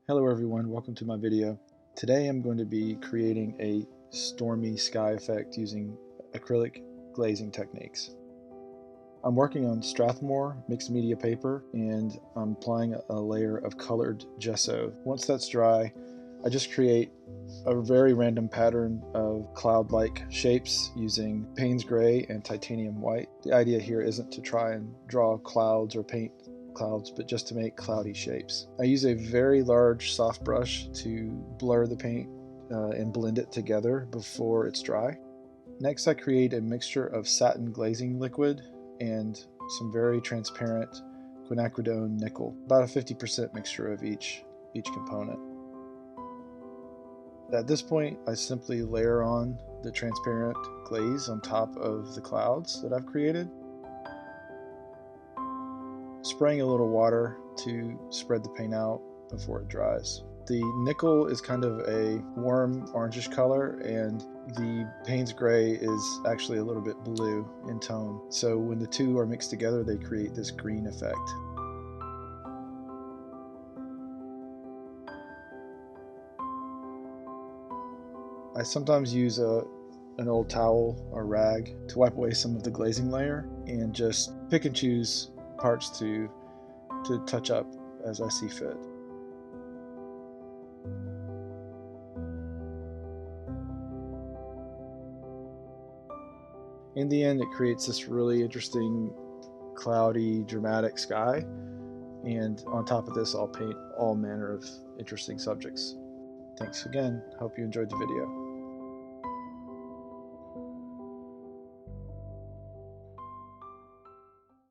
Hello everyone, welcome to my video. Today I'm going to be creating a stormy sky effect using acrylic glazing techniques. I'm working on Strathmore mixed media paper and I'm applying a layer of colored gesso. Once that's dry, I just create a very random pattern of cloud-like shapes using Payne's gray and titanium white. The idea here isn't to try and draw clouds or paint clouds, but just to make cloudy shapes. I use a very large soft brush to blur the paint and blend it together before it's dry. Next, I create a mixture of satin glazing liquid and some very transparent Quinacridone nickel, about a 50% mixture of each component. At this point, I simply layer on the transparent glaze on top of the clouds that I've created, spraying a little water to spread the paint out before it dries. The nickel is kind of a warm orangish color, and the Payne's gray is actually a little bit blue in tone. So when the two are mixed together, they create this green effect. I sometimes use an old towel or rag to wipe away some of the glazing layer and just pick and choose parts to touch up as I see fit. In the end, it creates this really interesting, cloudy, dramatic sky, and on top of this, I'll paint all manner of interesting subjects. Thanks again. Hope you enjoyed the video.